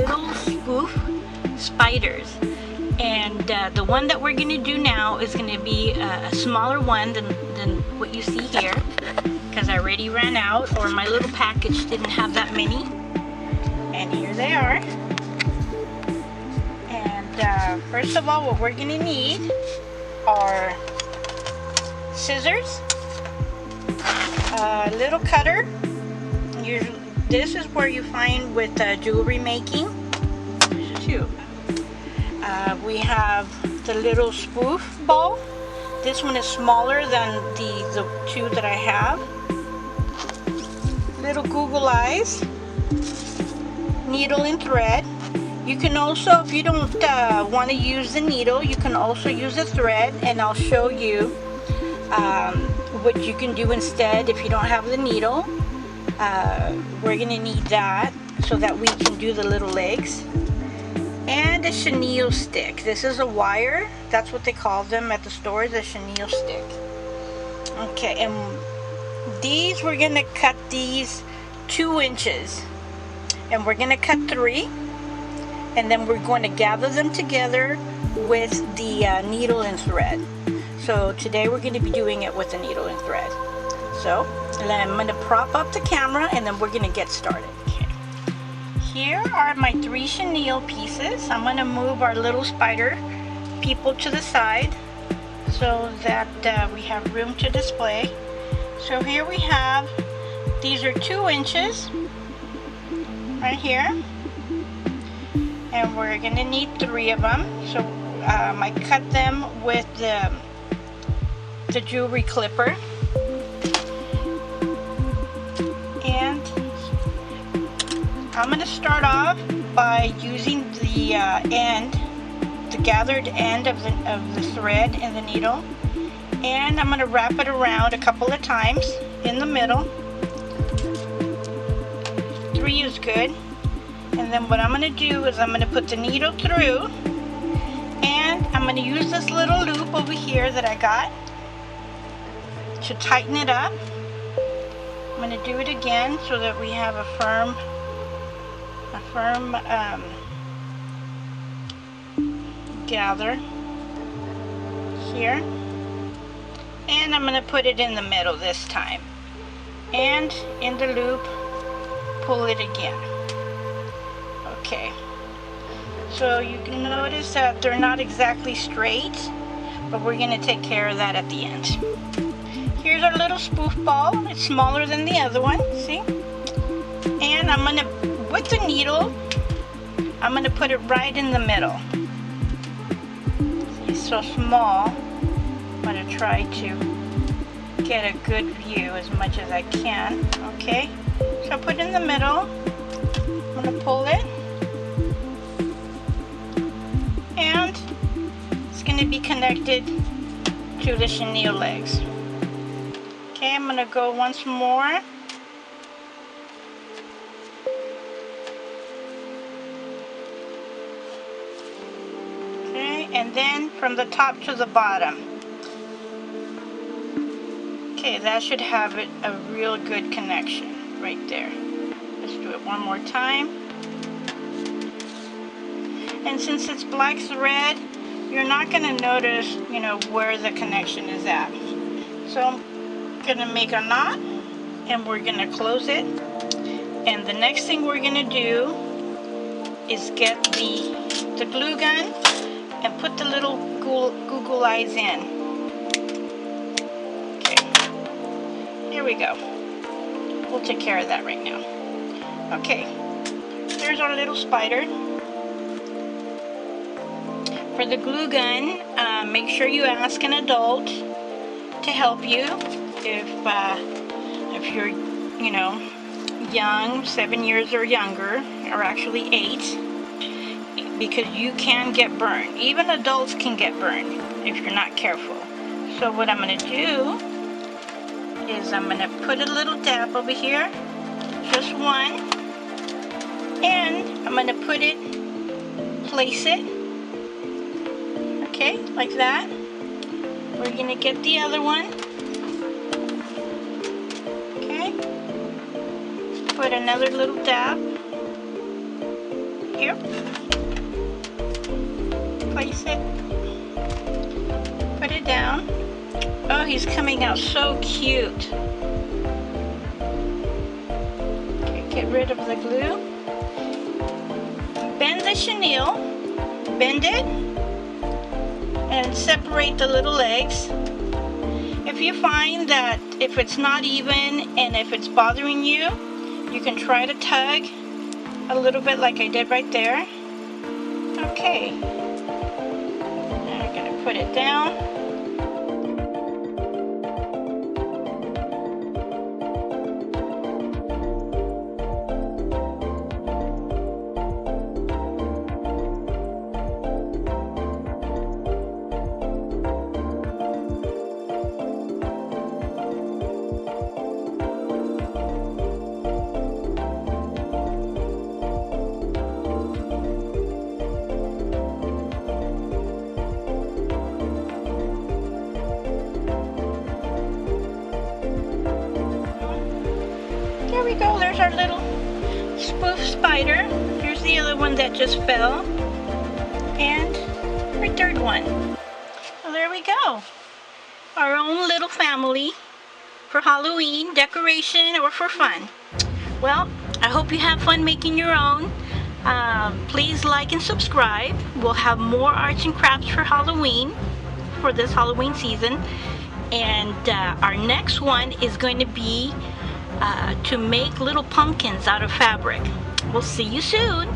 little spoof spiders. And the one that we're going to do now is going to be a smaller one than what you see here, because I already ran out, or my little package didn't have that many. And here they are. And first of all, what we're going to need are scissors, a little cutter. Usually, this is where you find with jewelry making. There's two. We have the little spoof ball. This one is smaller than the two that I have. Little Google eyes, needle and thread. You can also, if you don't want to use the needle, you can also use the thread, and I'll show you what you can do instead if you don't have the needle. We're going to need that so that we can do the little legs. And a chenille stick. This is a wire. That's what they call them at the stores, a chenille stick. Okay, and these, we're going to cut these 2 inches. And we're going to cut 3. And then we're going to gather them together with the needle and thread. So today we're going to be doing it with the needle and thread. So I'm going to prop up the camera and then we're going to get started. Here are my 3 chenille pieces. I'm going to move our little spider people to the side so that we have room to display. So here we have, these are 2 inches right here, and we're going to need 3 of them. So I cut them with the jewelry clipper. And I'm going to start off by using the gathered end of the thread and the needle, and I'm going to wrap it around a couple of times in the middle. 3 is good. And then what I'm going to do is I'm going to put the needle through, and I'm going to use this little loop over here that I got to tighten it up. I'm going to do it again so that we have a firm gather here, and I'm going to put it in the middle this time, and in the loop pull it again. Okay, so you can notice that they're not exactly straight, but we're going to take care of that at the end. Here's our little spoof ball. It's smaller than the other one, see? And I'm going to, with the needle, I'm going to put it right in the middle. It's so small. I'm going to try to get a good view as much as I can. Okay, so put it in the middle. I'm going to pull it. And it's going to be connected to the chenille legs. Okay, I'm going to go once more. And then from the top to the bottom. Okay, that should have it a real good connection right there. Let's do it one more time. And since it's black thread, you're not going to notice, you know, where the connection is at. So I'm going to make a knot, and we're going to close it. And the next thing we're going to do is get the glue gun and put the little Google eyes in. Okay, here we go. We'll take care of that right now. Okay, there's our little spider. For the glue gun, make sure you ask an adult to help you. If you're, you know, young, 7 years or younger, or actually 8. Because you can get burned. Even adults can get burned if you're not careful. So what I'm going to do is I'm going to put a little dab over here, just one, and I'm going to put it, place it, okay, like that. We're going to get the other one, okay, put another little dab, Here. Place it. Put it down. Oh, he's coming out so cute. Okay, get rid of the glue. Bend the chenille. Bend it. And separate the little legs. If you find that if it's not even and if it's bothering you, you can try to tug a little bit like I did right there. Okay. Now I'm going to put it down. There we go, there's our little spoof spider. Here's the other one that just fell. And our third one. So there we go. Our own little family for Halloween, decoration, or for fun. Well, I hope you have fun making your own. Please like and subscribe. We'll have more arts and crafts for Halloween, for this Halloween season. And our next one is going to be to make little pumpkins out of fabric. We'll see you soon.